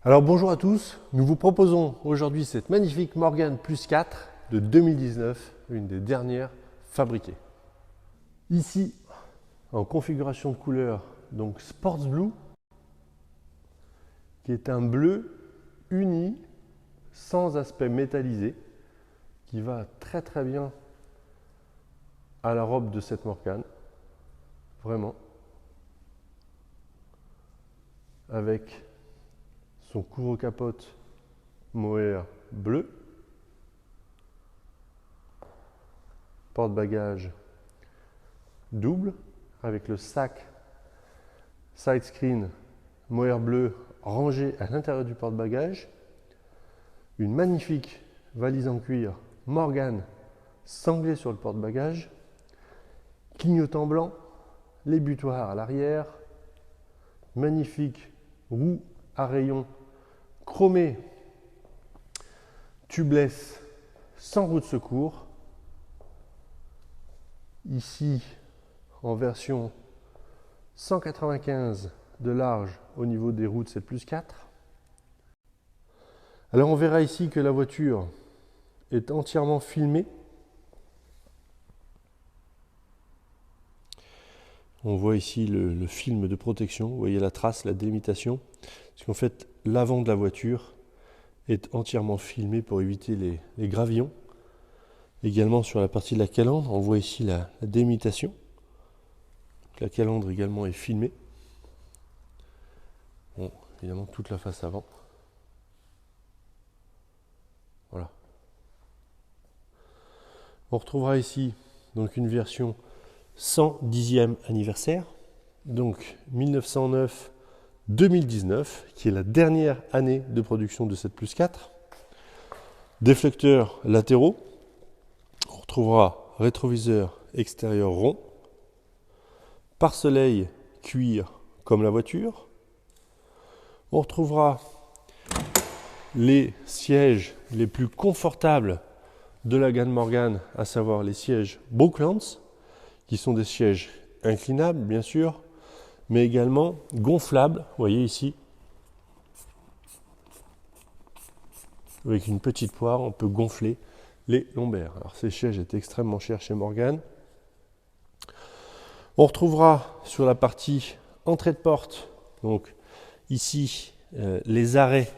Alors bonjour à tous, nous vous proposons aujourd'hui cette magnifique Morgan Plus 4 de 2019, une des dernières fabriquées. Ici, en configuration de couleur, donc Sports Blue, qui est un bleu uni, sans aspect métallisé, qui va très très bien à la robe de cette Morgan, vraiment, avec son couvre-capote mohair bleu, porte-bagages double, avec le sac side screen mohair bleu rangé à l'intérieur du porte-bagages, une magnifique valise en cuir Morgan sanglée sur le porte-bagages, clignotant blanc, les butoirs à l'arrière, magnifique roue à rayons chromée tubeless sans roue de secours. Ici en version 195 de large au niveau des roues de cette Plus 4. Alors on verra ici que la voiture est entièrement filmée. On voit ici le film de protection, vous voyez la trace, la délimitation. Parce qu'en fait, l'avant de la voiture est entièrement filmé pour éviter les gravillons. Également sur la partie de la calandre, on voit ici la délimitation. La calandre également est filmée. Bon, évidemment toute la face avant. Voilà. On retrouvera ici donc une version 110e anniversaire, donc 1909-2019, qui est la dernière année de production de cette Plus 4. Déflecteurs latéraux, on retrouvera rétroviseur extérieur rond, pare-soleil cuir comme la voiture. On retrouvera les sièges les plus confortables de la gamme Morgan, à savoir les sièges Brooklands, qui sont des sièges inclinables bien sûr, mais également gonflables, vous voyez ici, avec une petite poire, on peut gonfler les lombaires. Alors ces sièges étaient extrêmement chers chez Morgan. On retrouvera sur la partie entrée de porte, donc ici, les arrêts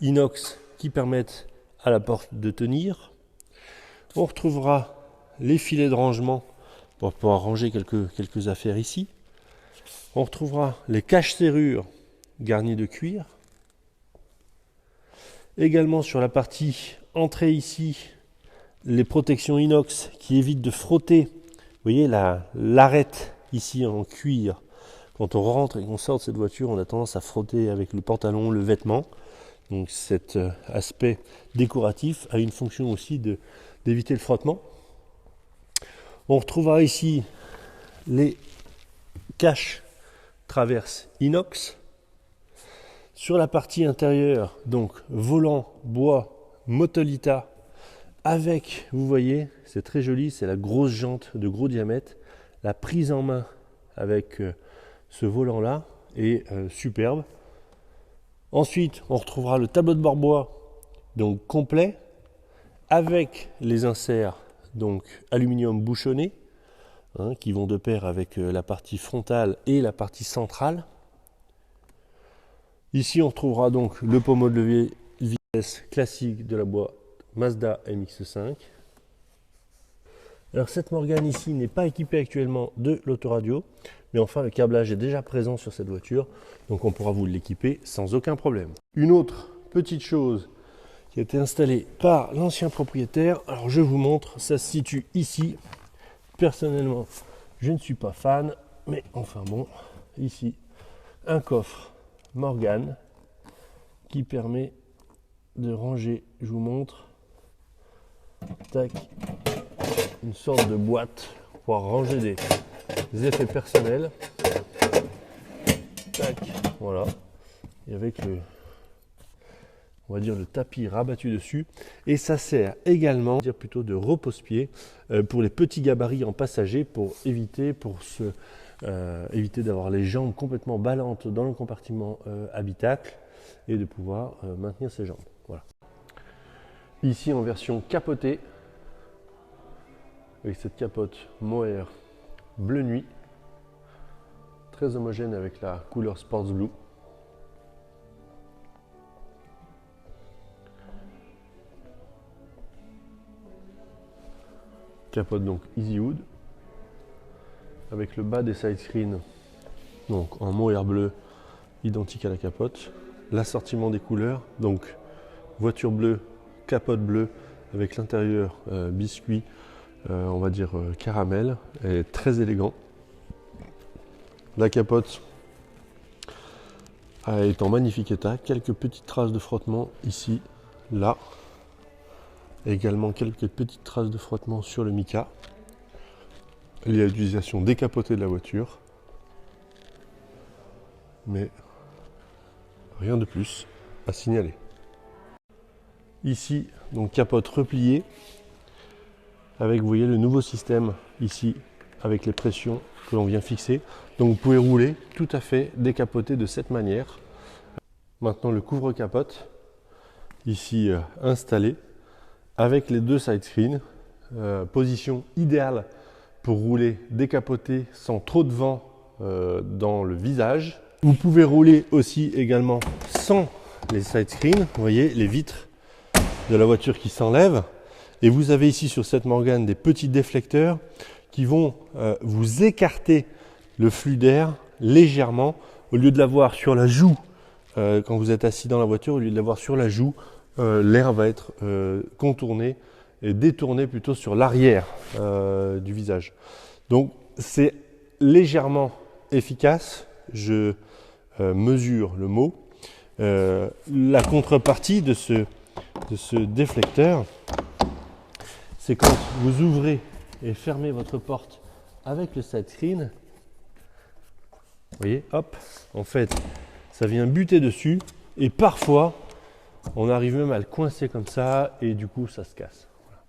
inox qui permettent à la porte de tenir. On retrouvera les filets de rangement pour pouvoir ranger quelques affaires ici. On retrouvera les caches-serrures garnies de cuir. Également sur la partie entrée ici, les protections inox qui évitent de frotter. Vous voyez l'arête ici en cuir. Quand on rentre et qu'on sort de cette voiture, on a tendance à frotter avec le pantalon, le vêtement. Donc cet aspect décoratif a une fonction aussi d'éviter le frottement. On retrouvera ici les caches traverses inox. Sur la partie intérieure, donc volant bois Motolita avec, vous voyez, c'est très joli, c'est la grosse jante de gros diamètre. La prise en main avec ce volant-là est superbe. Ensuite, on retrouvera le tableau de bord bois, donc complet, avec les inserts donc aluminium bouchonné, qui vont de pair avec la partie frontale et la partie centrale. Ici, on retrouvera donc le pommeau de levier vitesse classique de la boîte Mazda MX-5. Alors cette Morgan ici n'est pas équipée actuellement de l'autoradio, mais enfin le câblage est déjà présent sur cette voiture, donc on pourra vous l'équiper sans aucun problème. Une autre petite chose qui a été installée par l'ancien propriétaire, alors je vous montre, ça se situe ici. Personnellement, je ne suis pas fan, mais enfin bon, ici, un coffre Morgan qui permet de ranger, je vous montre, tac, une sorte de boîte pour ranger des effets personnels. Tac, voilà. Et avec on va dire le tapis rabattu dessus. Et ça sert également, plutôt de repose-pied pour les petits gabarits en passager pour éviter d'avoir les jambes complètement ballantes dans le compartiment habitacle. et de pouvoir maintenir ses jambes. Voilà. Ici en version capotée, avec cette capote mohair bleu nuit, très homogène avec la couleur Sports Blue. Capote donc Easy Wood, avec le bas des side screens donc en mohair bleu identique à la capote. L'assortiment des couleurs, donc voiture bleue, capote bleue avec l'intérieur biscuit, on va dire caramel, est très élégant. La capote est en magnifique état, quelques petites traces de frottement ici, là. Également quelques petites traces de frottement sur le mica. Il y a l'utilisation décapotée de la voiture, mais rien de plus à signaler. Ici, donc capote repliée, avec, vous voyez, le nouveau système ici, avec les pressions que l'on vient fixer. Donc vous pouvez rouler tout à fait décapoté de cette manière. Maintenant le couvre-capote, ici installé, avec les deux side screens, position idéale pour rouler décapoté sans trop de vent dans le visage. Vous pouvez rouler aussi également sans les side screens, vous voyez les vitres de la voiture qui s'enlèvent, et vous avez ici sur cette Morgane des petits déflecteurs qui vont vous écarter le flux d'air légèrement, au lieu de l'avoir sur la joue quand vous êtes assis dans la voiture, au lieu de l'avoir sur la joue, l'air va être contourné et détourné plutôt sur l'arrière du visage. Donc c'est légèrement efficace, je mesure le mot. La contrepartie de ce déflecteur, c'est quand vous ouvrez et fermez votre porte avec le side screen, vous voyez, hop, en fait ça vient buter dessus et parfois on arrive même à le coincer comme ça et du coup ça se casse. Voilà.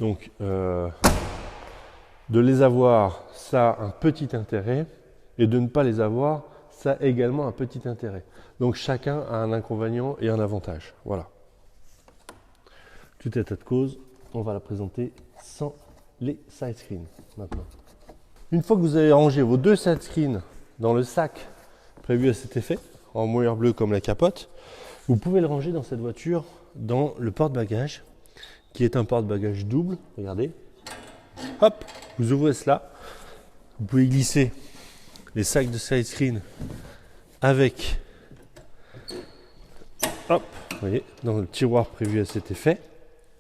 Donc de les avoir, ça a un petit intérêt, et de ne pas les avoir, ça a également un petit intérêt. Donc chacun a un inconvénient et un avantage. Voilà. Tout état de cause, on va la présenter sans les side screens maintenant. Une fois que vous avez rangé vos deux side screens dans le sac prévu à cet effet, en mohair bleu comme la capote, vous pouvez le ranger dans cette voiture dans le porte-bagages, qui est un porte-bagages double. Regardez. Hop, vous ouvrez cela. Vous pouvez glisser les sacs de side screen avec, hop, vous voyez, dans le tiroir prévu à cet effet.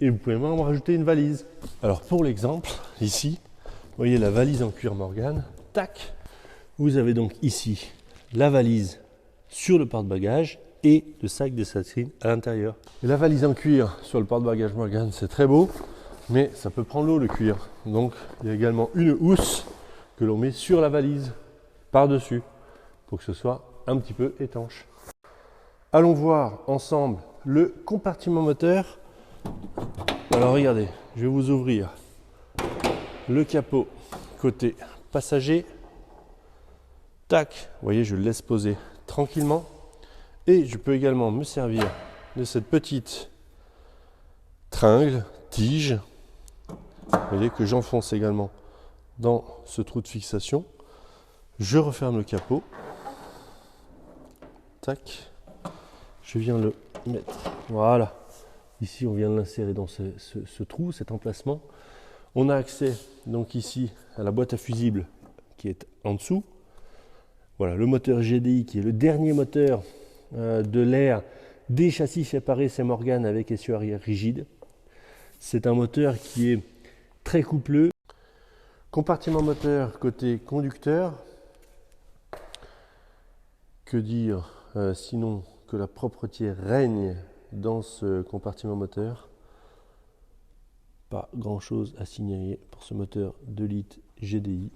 Et vous pouvez même rajouter une valise. Alors pour l'exemple, ici, vous voyez la valise en cuir Morgane. Tac, vous avez donc ici la valise sur le porte-bagages et le sac de side screen à l'intérieur. Et la valise en cuir sur le porte-bagages Morgane, c'est très beau, mais ça peut prendre l'eau le cuir. Donc il y a également une housse que l'on met sur la valise par-dessus pour que ce soit un petit peu étanche. Allons voir ensemble le compartiment moteur. Alors regardez, je vais vous ouvrir le capot côté passager. Tac, vous voyez, je le laisse poser tranquillement. Et je peux également me servir de cette petite tringle, tige, vous voyez, que j'enfonce également dans ce trou de fixation. Je referme le capot. Tac. Je viens le mettre. Voilà. Ici, on vient de l'insérer dans ce trou, cet emplacement. On a accès donc ici à la boîte à fusibles qui est en dessous. Voilà, le moteur GDI qui est le dernier moteur de l'ère des châssis séparés, c'est Morgane avec essieu arrière rigide. C'est un moteur qui est très coupleux. Compartiment moteur côté conducteur. Que dire sinon que la propreté règne dans ce compartiment moteur. Pas grand chose à signaler pour ce moteur 2 litres GDI.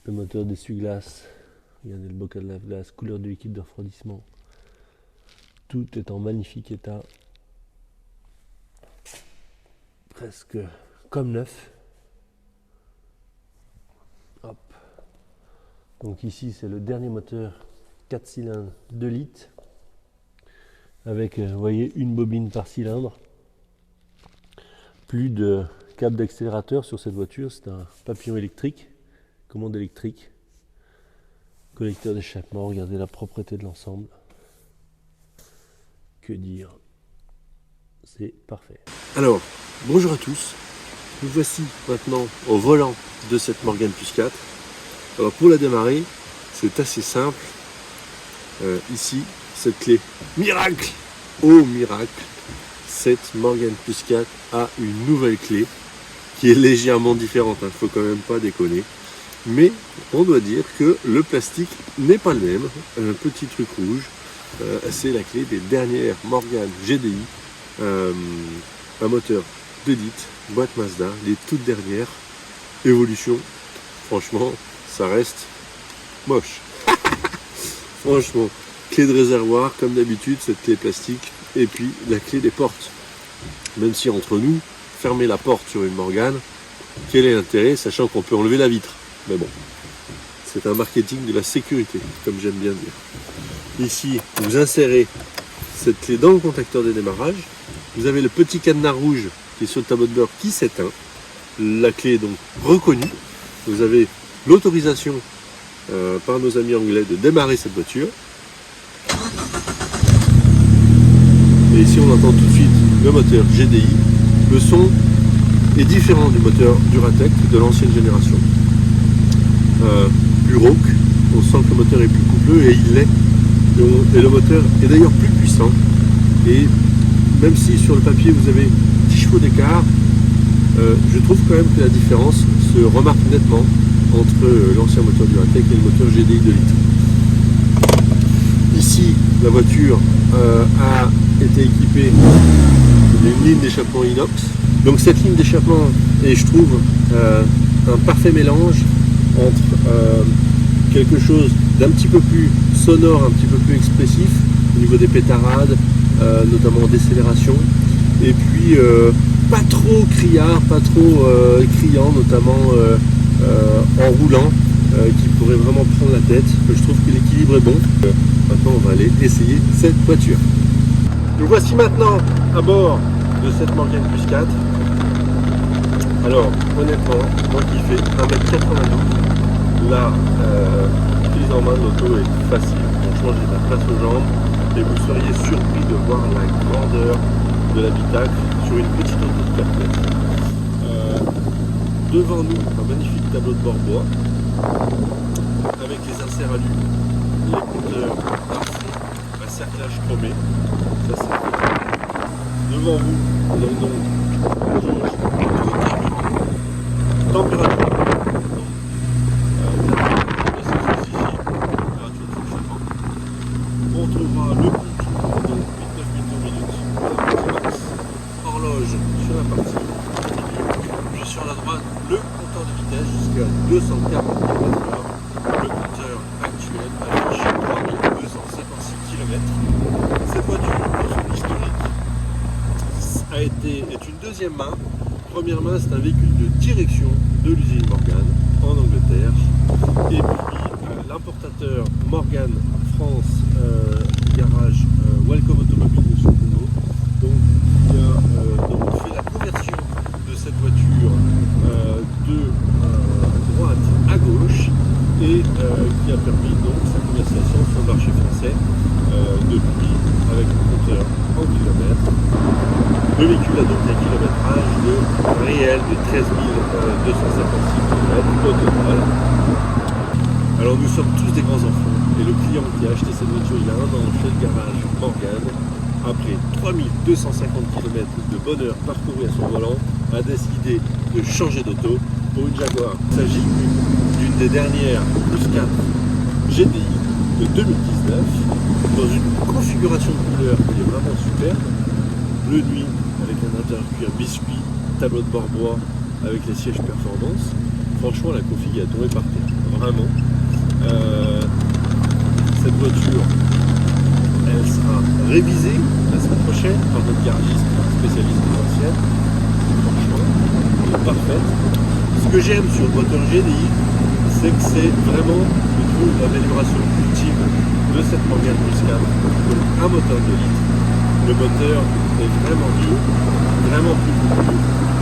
Le moteur d'essuie-glace, regardez le bocal de lave-glace, couleur de liquide de refroidissement. Tout est en magnifique état. Presque comme neuf. Hop. Donc ici c'est le dernier moteur 4 cylindres 2 litres avec vous voyez une bobine par cylindre. Plus de câble d'accélérateur sur cette voiture, c'est un papillon électrique, commande électrique, collecteur d'échappement, regardez la propreté de l'ensemble. Que dire, c'est parfait. Alors, bonjour à tous, nous voici maintenant au volant de cette Morgan Plus 4. Alors pour la démarrer, c'est assez simple. Ici, cette clé, miracle, oh miracle, cette Morgan Plus 4 a une nouvelle clé qui est légèrement différente, il ne faut quand même pas déconner. Mais on doit dire que le plastique n'est pas le même. Un petit truc rouge, c'est la clé des dernières Morgan GDI, un moteur 2 litres, boîte Mazda, les toutes dernières évolutions. Franchement, ça reste moche. Franchement, clé de réservoir, comme d'habitude, cette clé plastique, et puis la clé des portes. Même si entre nous, fermer la porte sur une Morgan, quel est l'intérêt, sachant qu'on peut enlever la vitre. Mais bon, c'est un marketing de la sécurité, comme j'aime bien dire. Ici, vous insérez cette clé dans le contacteur de démarrage. Vous avez le petit cadenas rouge qui est sur le tableau de bord qui s'éteint. La clé est donc reconnue. Vous avez l'autorisation par nos amis anglais de démarrer cette voiture. Et ici, on entend tout de suite le moteur GDI. Le son est différent du moteur Duratec de l'ancienne génération. Plus rauque, on sent que le moteur est plus coupleux et il l'est. Et le moteur est d'ailleurs plus puissant. Et même si sur le papier vous avez 10 chevaux d'écart, je trouve quand même que la différence se remarque nettement entre l'ancien moteur Duratec et le moteur GDI 2 litres. Ici, la voiture a été équipée d'une ligne d'échappement inox. Donc cette ligne d'échappement est, je trouve, un parfait mélange entre quelque chose d'un petit peu plus sonore, un petit peu plus expressif au niveau des pétarades, notamment en décélération, et puis pas trop criard, pas trop criant, notamment en roulant, qui pourrait vraiment prendre la tête. Je trouve que l'équilibre est bon. Maintenant on va aller essayer cette voiture. Nous voici maintenant à bord de cette Morgan Plus 4. Alors honnêtement, moi qui fais 1m92, la prise en main de l'auto est facile. Franchement, j'ai de la place aux jambes et vous seriez surpris de voir la grandeur de l'habitacle sur une petite auto de 4 mètres. Devant nous, un magnifique tableau de bord bois avec les inserts alu, les compteurs à fond, un cerclage chromé. Ça, c'est fait. Devant vous, vous avez donc la jauge température. On trouvera le compte, donc 8-9 minutes, horloge sur la partie milieu, puis sur la droite le compteur de vitesse jusqu'à 240 km/h. Le compteur actuel affiche 3256 km. Cette voiture, dans son historique, est une deuxième main. Première main, c'est un véhicule de direction de l'usine Morgan en Angleterre. Et puis l'importateur Morgan France Garage Welcome Automobile de Congo. Donc il a donc fait la conversion de cette voiture de droite à gauche et qui a permis donc sa commercialisation sur le marché français depuis avec le compteur en kilomètres. Le véhicule a donc un kilométrage réel de 13 256 km au total. Alors nous sommes tous des grands enfants et le client qui a acheté cette voiture il y a un an chez le garage Morgan, après 3250 km de bonheur parcouru à son volant, a décidé de changer d'auto pour une Jaguar. Il s'agit d'une des dernières Plus 4 GDI de 2019 dans une configuration de couleur qui est vraiment superbe. Bleu nuit avec un intérieur cuir biscuit, tableau de bord bois avec les sièges performance. Franchement, la config a tombé par terre, vraiment. Cette voiture, elle sera révisée la semaine prochaine par notre garagiste spécialiste des anciennes. Franchement, parfaite. Ce que j'aime sur le moteur GDI, c'est que c'est vraiment, je trouve, l'amélioration ultime de cette Morgane Plus 4. Donc un moteur de litre. Le moteur est vraiment dur, vraiment plus cool,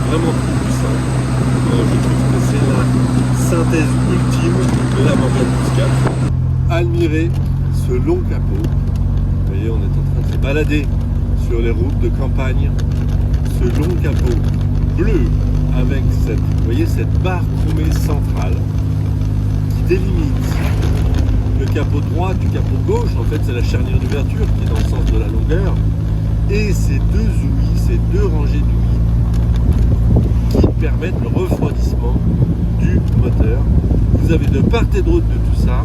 vraiment plus puissant. Je trouve que c'est la synthèse ultime de la Morgane Plus 4. Admirez ce long capot. Vous voyez, on est en train de se balader sur les routes de campagne. Ce long capot bleu avec cette, vous voyez, cette barre chromée centrale qui délimite le capot droit du capot gauche. En fait, c'est la charnière d'ouverture qui est dans le sens de la longueur. Et ces deux ouïes, ces deux rangées d'ouïes qui permettent le refroidissement du moteur. Vous avez de part et d'autre de tout ça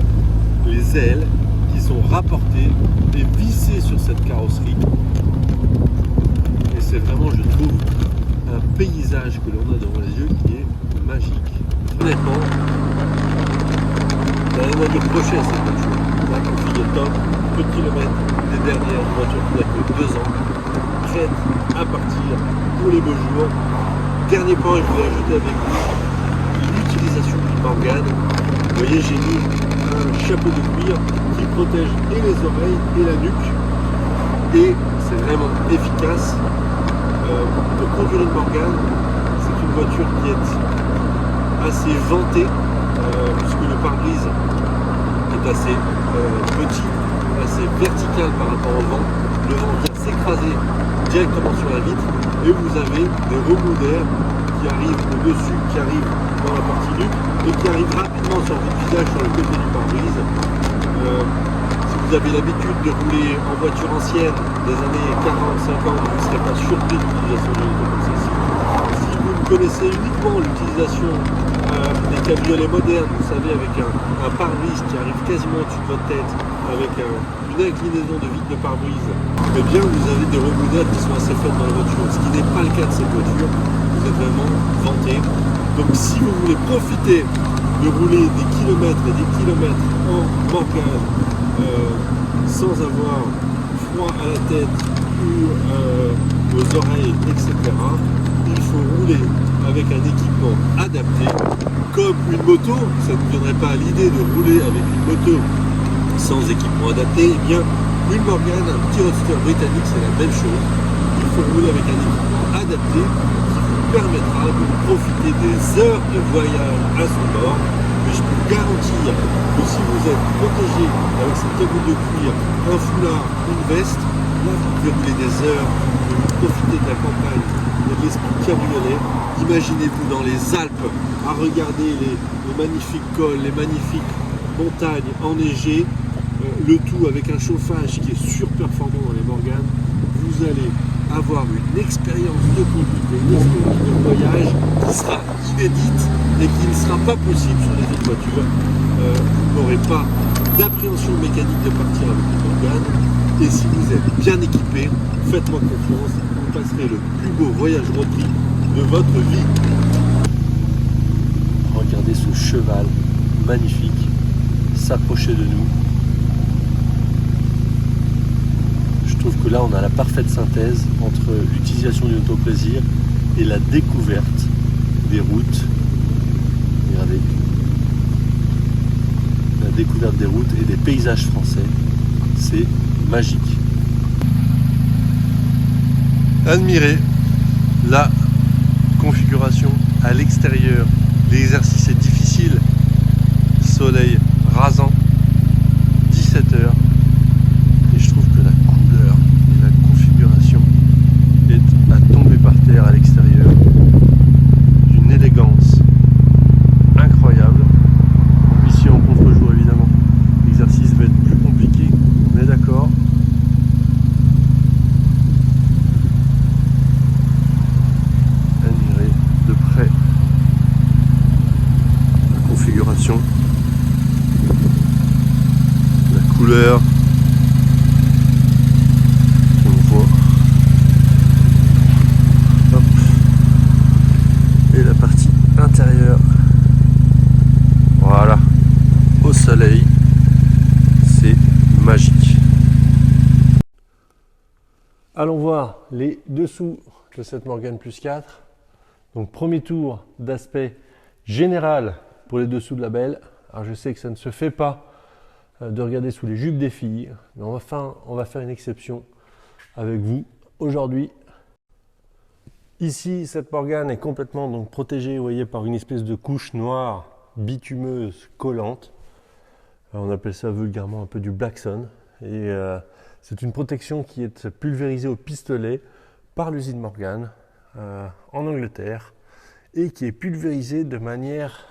les ailes qui sont rapportées et vissées sur cette carrosserie. Et c'est vraiment, je trouve, un paysage que l'on a devant les yeux qui est magique. Honnêtement, il n'y a rien à lui reprocher à cette voiture. La config est top, peu de kilomètres, des dernières voitures qui n'a que 2 ans, prête à partir pour les beaux jours. Dernier point que je voulais ajouter avec vous, l'utilisation du Morgane. Vous voyez, j'ai mis un chapeau de cuir qui protège et les oreilles et la nuque. Et c'est vraiment efficace. Pour conduire une Morgane, c'est une voiture qui est assez vantée, puisque le pare-brise est assez petit, assez vertical par rapport au vent. Le vent vient s'écraser directement sur la vitre et vous avez des remous d'air qui arrivent au-dessus, qui arrivent dans la partie nuque et qui arrivent rapidement sur votre visage, sur le côté du pare-brise. Si vous avez l'habitude de rouler en voiture ancienne des années 40-50, vous ne serez pas surpris de l'utilisation d'une auto comme celle-ci. Si vous ne connaissez uniquement l'utilisation des cabriolets modernes, vous savez, avec un pare-brise qui arrive quasiment au-dessus de votre tête, avec une inclinaison de vitre de pare-brise, eh bien vous avez des remous d'air qui sont assez faibles dans la voiture, ce qui n'est pas le cas de cette voiture. Vous êtes vraiment vanté. Donc si vous voulez profiter de rouler des kilomètres et des kilomètres en Morgane sans avoir froid à la tête ou aux oreilles, etc., il faut rouler avec un équipement adapté, comme une moto. Ça ne vous viendrait pas à l'idée de rouler avec une moto sans équipement adapté. Eh bien, une Morgane, un petit roadster britannique, c'est la même chose. Il faut rouler avec un équipement adapté qui vous permettra de profiter des heures de voyage à son bord. Mais je peux vous garantir que si vous êtes protégé avec cette cagoule de cuir, un foulard, une veste, là vous pouvez rouler des heures, vous profiter de la campagne, de l'esprit cabriolet. Imaginez-vous dans les Alpes à regarder les magnifiques cols, les magnifiques montagnes enneigées, le tout avec un chauffage qui est surperformant dans les Morganes. Vous allez avoir une expérience de conduite et une expérience de voyage qui sera inédite et qui ne sera pas possible sur les autres voitures. Vous n'aurez pas d'appréhension mécanique de partir avec une Morgane. Et si vous êtes bien équipé, faites-moi confiance, vous passerez le plus beau voyage road trip de votre vie. Regardez ce cheval magnifique s'approcher de nous. Je trouve que là on a la parfaite synthèse entre l'utilisation du auto-plaisir et la découverte des routes. Regardez, la découverte des routes et des paysages français, c'est magique. Admirez la configuration à l'extérieur. L'exercice est difficile, soleil rasant, 17 heures, et je trouve que la couleur et la configuration est à tomber par terre à l'extérieur, d'une élégance incroyable. Ici en contre-jour évidemment, l'exercice va être plus compliqué, on est d'accord. Admirez de près la configuration, la couleur qu'on voit, hop, et la partie intérieure, voilà, au soleil, c'est magique. Allons voir les dessous de cette Morgane Plus 4. Donc premier tour d'aspect général pour les dessous de la belle. Alors je sais que ça ne se fait pas de regarder sous les jupes des filles, mais on va faire une exception avec vous aujourd'hui. Ici, cette Morgane est complètement donc protégée, vous voyez, par une espèce de couche noire bitumeuse collante. On appelle ça vulgairement un peu du Blackson. Et c'est une protection qui est pulvérisée au pistolet par l'usine Morgane en Angleterre et qui est pulvérisée de manière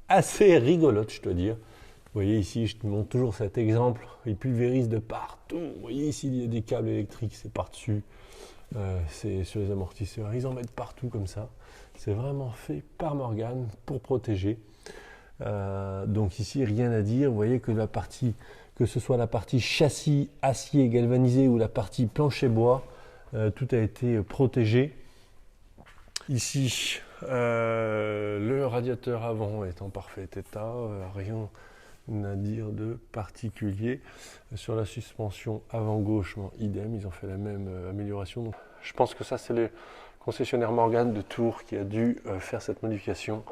assez rigolote, je dois dire. Vous voyez ici, je te montre toujours cet exemple, il pulvérise de partout. Vous voyez ici, il y a des câbles électriques, c'est par-dessus, c'est sur les amortisseurs, ils en mettent partout comme ça. C'est vraiment fait par Morgane pour protéger. Donc ici, rien à dire. Vous voyez que que ce soit la partie châssis acier galvanisé ou la partie plancher bois, tout a été protégé. Ici, le radiateur avant est en parfait état, rien à dire de particulier. Sur la suspension avant gauche, idem, ils ont fait la même amélioration. Donc, je pense que ça, c'est le concessionnaire Morgane de Tours qui a dû faire cette modification,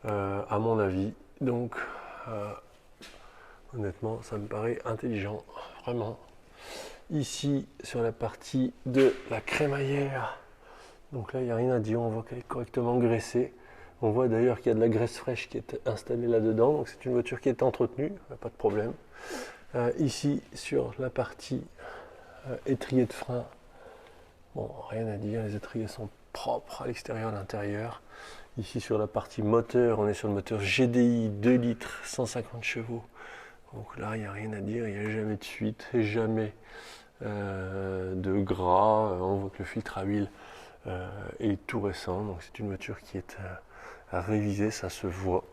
à mon avis. Donc, honnêtement, ça me paraît intelligent, vraiment. Ici, sur la partie de la crémaillère, donc là, il n'y a rien à dire, on voit qu'elle est correctement graissée. On voit d'ailleurs qu'il y a de la graisse fraîche qui est installée là-dedans, donc c'est une voiture qui est entretenue, pas de problème. Ici, sur la partie étrier de frein, bon, rien à dire, les étriers sont propres à l'extérieur et à l'intérieur. Ici, sur la partie moteur, on est sur le moteur GDI 2 litres, 150 chevaux. Donc là, il n'y a rien à dire, il n'y a jamais de fuite, jamais de gras. On voit que le filtre à huile est tout récent, donc c'est une voiture qui est à réviser, ça se voit.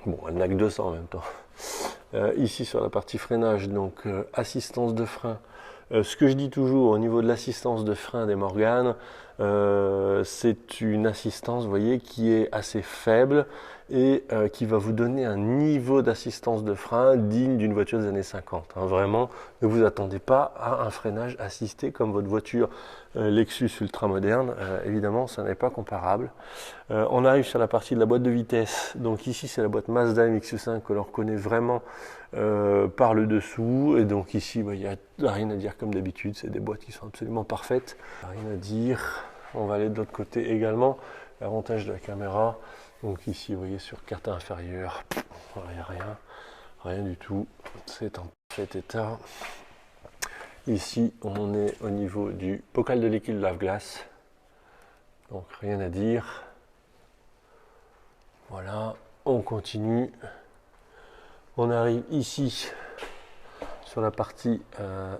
Bon, elle n'a que 200 en même temps. Ici sur la partie freinage, donc assistance de frein. Ce que je dis toujours au niveau de l'assistance de frein des Morgane, c'est une assistance, vous voyez, qui est assez faible et qui va vous donner un niveau d'assistance de frein digne d'une voiture des années 50. Hein. Vraiment, ne vous attendez pas à un freinage assisté comme votre voiture Lexus ultra moderne. Évidemment, ça n'est pas comparable. On arrive sur la partie de la boîte de vitesse. Donc ici, c'est la boîte Mazda MX-5 que l'on reconnaît vraiment par le dessous. Et donc ici, il n'y a rien à dire comme d'habitude. C'est des boîtes qui sont absolument parfaites. Rien à dire. On va aller de l'autre côté également. L'avantage de la caméra. Donc ici, vous voyez, sur carte inférieure, il n'y a rien. Rien du tout. C'est en parfait état. Ici, on est au niveau du bocal de liquide lave-glace. Donc rien à dire. Voilà, on continue. On arrive ici sur la partie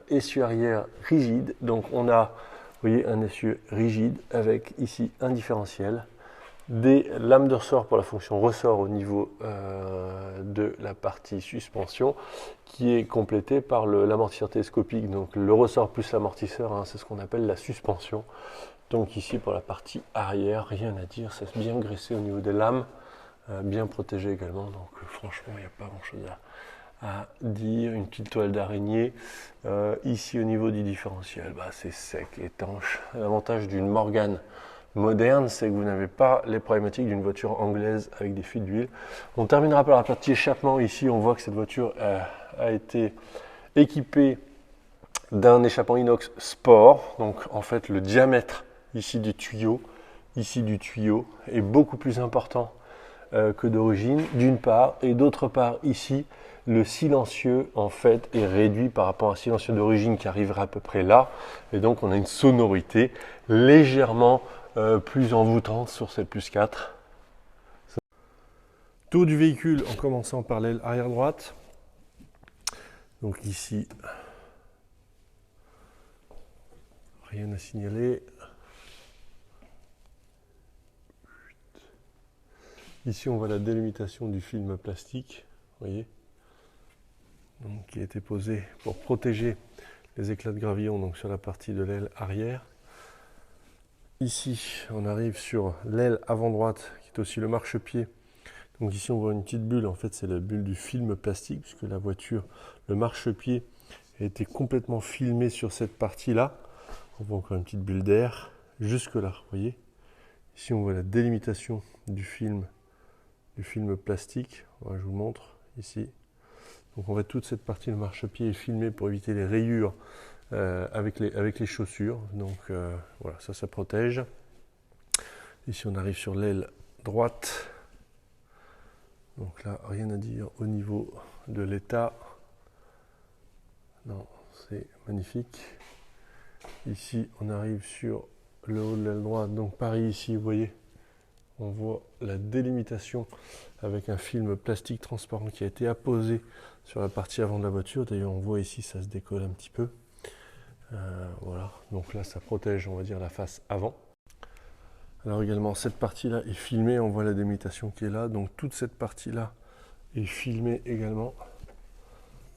essieu arrière rigide. Donc on a, vous voyez, un essieu rigide avec ici un différentiel. Des lames de ressort pour la fonction ressort au niveau de la partie suspension qui est complétée par l'amortisseur télescopique, donc le ressort plus l'amortisseur, hein, c'est ce qu'on appelle la suspension. Donc ici pour la partie arrière, rien à dire, c'est bien graissé au niveau des lames, bien protégé également, donc franchement il n'y a pas grand chose à dire. Une petite toile d'araignée. Ici au niveau du différentiel, c'est sec, étanche. L'avantage d'une Morgane moderne, c'est que vous n'avez pas les problématiques d'une voiture anglaise avec des fuites d'huile. On terminera par la partie échappement. Ici, on voit que cette voiture a été équipée d'un échappement inox sport. Donc, en fait, le diamètre ici du tuyau est beaucoup plus important que d'origine, d'une part, et d'autre part, ici, le silencieux, en fait, est réduit par rapport à un silencieux d'origine qui arriverait à peu près là, et donc on a une sonorité légèrement plus envoûtante sur cette plus 4. Tour du véhicule en commençant par l'aile arrière droite. Donc ici, rien à signaler. Ici, on voit la délimitation du film plastique, vous voyez, donc, qui a été posé pour protéger les éclats de gravillon donc sur la partie de l'aile arrière. Ici, on arrive sur l'aile avant droite, qui est aussi le marchepied. Donc ici, on voit une petite bulle. En fait, c'est la bulle du film plastique, puisque la voiture, le marchepied, a été complètement filmé sur cette partie-là. On voit encore une petite bulle d'air jusque là, vous voyez. Ici, on voit la délimitation du film plastique. Voilà, je vous le montre ici. Donc en fait, toute cette partie de marchepied est filmée pour éviter les rayures avec les chaussures. Donc voilà, ça protège. Ici, on arrive sur l'aile droite. Donc là, rien à dire au niveau de l'état. Non, c'est magnifique. Ici, on arrive sur le haut de l'aile droite. Donc pareil ici, vous voyez, on voit la délimitation avec un film plastique transparent qui a été apposé sur la partie avant de la voiture. D'ailleurs, on voit ici, ça se décolle un petit peu. Voilà, donc là, ça protège, on va dire, la face avant. Alors également, cette partie-là est filmée, on voit la délimitation qui est là. Donc toute cette partie-là est filmée également.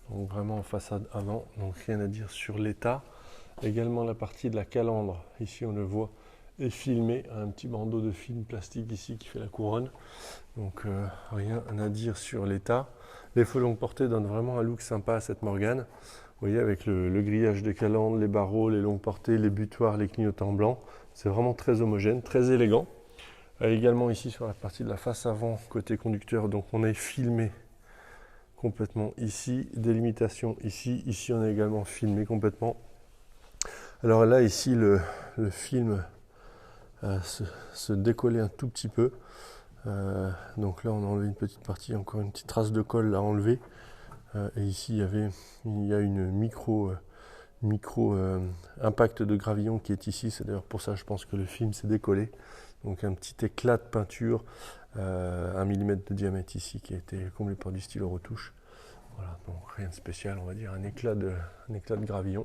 Donc vraiment en façade avant, donc rien à dire sur l'état. Également la partie de la calandre, ici on le voit, est filmée. Un petit bandeau de film plastique ici qui fait la couronne. Donc rien à dire sur l'état. Les feux longue portée donnent vraiment un look sympa à cette Morgane. Vous voyez, avec le grillage de calandre, les barreaux, les longues portées, les butoirs, les clignotants blancs. C'est vraiment très homogène, très élégant. Également ici sur la partie de la face avant, côté conducteur, donc on est filmé complètement ici, délimitation ici. Ici on est également filmé complètement. Alors là ici le film se décollait un tout petit peu. Donc là on a enlevé une petite partie, encore une petite trace de colle à enlever. Et ici il y a une micro impact de gravillon qui est ici. C'est d'ailleurs pour ça je pense que le film s'est décollé. Donc un petit éclat de peinture, 1 mm de diamètre ici qui a été comblé par du stylo retouche. Voilà, donc rien de spécial, on va dire un éclat de gravillon.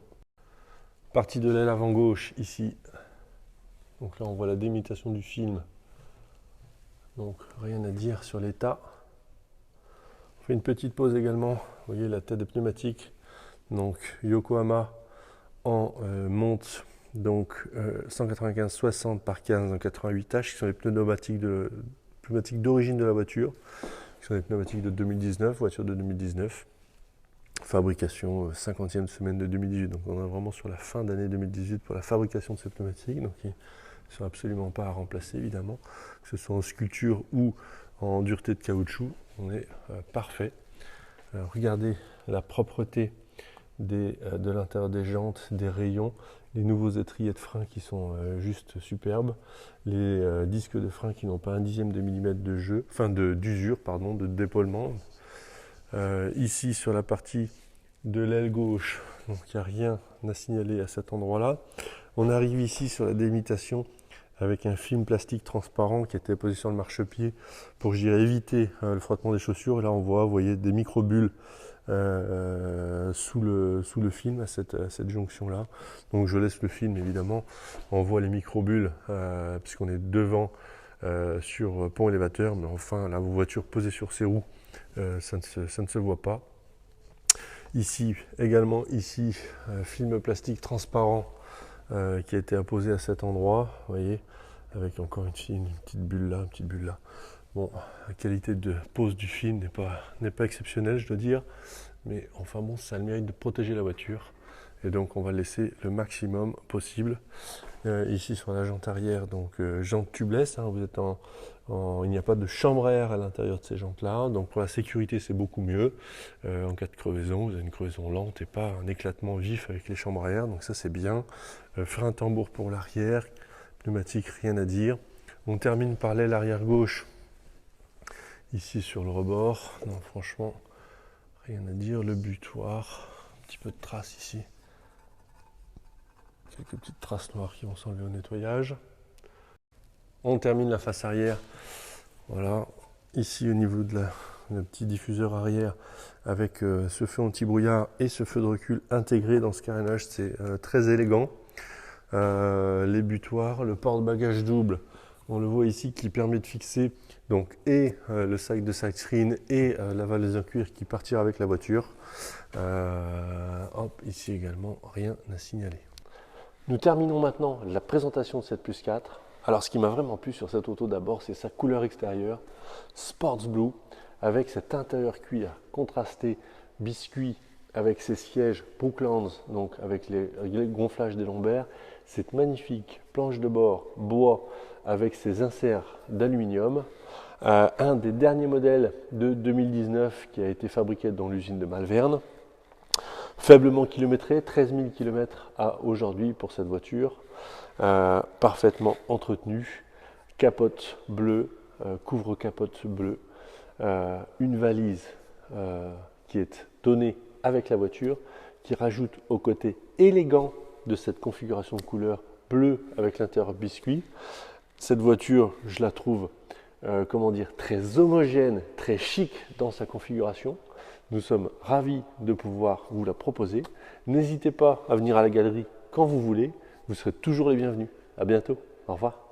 Partie de l'aile avant gauche ici. Donc là on voit la délimitation du film. Donc rien à dire sur l'état. On fait une petite pause également. Vous voyez la tête de pneumatique. Donc Yokohama en monte donc 195/60 par 15 en 88H, qui sont les pneumatiques d'origine de la voiture, qui sont les pneumatiques de 2019, voiture de 2019. Fabrication 50e semaine de 2018, donc on est vraiment sur la fin d'année 2018 pour la fabrication de ces pneumatiques, donc ils ne sont absolument pas à remplacer évidemment, que ce soit en sculpture ou en dureté de caoutchouc, on est parfait. Alors, regardez la propreté de l'intérieur des jantes, des rayons, les nouveaux étriers de frein qui sont juste superbes, les disques de frein qui n'ont pas 1/10 de millimètre de jeu, enfin d'usure, pardon, de dépôlement. Ici sur la partie de l'aile gauche, donc il n'y a rien à signaler à cet endroit-là. On arrive ici sur la délimitation avec un film plastique transparent qui était posé sur le marchepied pour, je dirais, éviter le frottement des chaussures. Et là on voit, vous voyez, des micro-bulles sous le film à cette jonction-là. Donc je laisse le film évidemment, on voit les micro-bulles puisqu'on est devant sur pont élévateur, mais enfin la voiture posée sur ses roues, ça ne se voit pas. Ici, également, film plastique transparent qui a été apposé à cet endroit, vous voyez, avec encore une petite bulle là, une petite bulle là. Bon, la qualité de pose du film n'est pas exceptionnelle, je dois dire, mais enfin bon, ça a le mérite de protéger la voiture, et donc on va laisser le maximum possible. Ici sur la jante arrière, donc jante tubeless, hein, vous êtes il n'y a pas de chambre à air à l'intérieur de ces jantes-là, donc pour la sécurité c'est beaucoup mieux. En cas de crevaison, vous avez une crevaison lente et pas un éclatement vif avec les chambres à air, donc ça c'est bien. Frein tambour pour l'arrière, pneumatique, rien à dire. On termine par l'aile arrière gauche, ici sur le rebord, non franchement, rien à dire. Le butoir, un petit peu de traces ici. Quelques petites traces noires qui vont s'enlever au nettoyage. On termine la face arrière. Voilà, ici au niveau de le petit diffuseur arrière avec ce feu anti-brouillard et ce feu de recul intégré dans ce carénage, c'est très élégant. Les butoirs, le porte-bagages double, on le voit ici, qui permet de fixer donc le sac de sidescreen et la valise en cuir qui partira avec la voiture. Hop, ici également, rien à signaler. Nous terminons maintenant la présentation de cette Plus 4. Alors ce qui m'a vraiment plu sur cette auto d'abord, c'est sa couleur extérieure, Sports Blue, avec cet intérieur cuir contrasté, biscuit, avec ses sièges Brooklands, donc avec les gonflages des lombaires, cette magnifique planche de bord bois avec ses inserts d'aluminium. Un des derniers modèles de 2019 qui a été fabriqué dans l'usine de Malvern. Faiblement kilométré, 13 000 km à aujourd'hui pour cette voiture. Parfaitement entretenu, capote bleue, couvre-capote bleu, une valise qui est donnée avec la voiture, qui rajoute au côté élégant de cette configuration de couleur bleu avec l'intérieur biscuit. Cette voiture, je la trouve très homogène, très chic dans sa configuration. Nous sommes ravis de pouvoir vous la proposer. N'hésitez pas à venir à la galerie quand vous voulez. Vous serez toujours les bienvenus. À bientôt. Au revoir.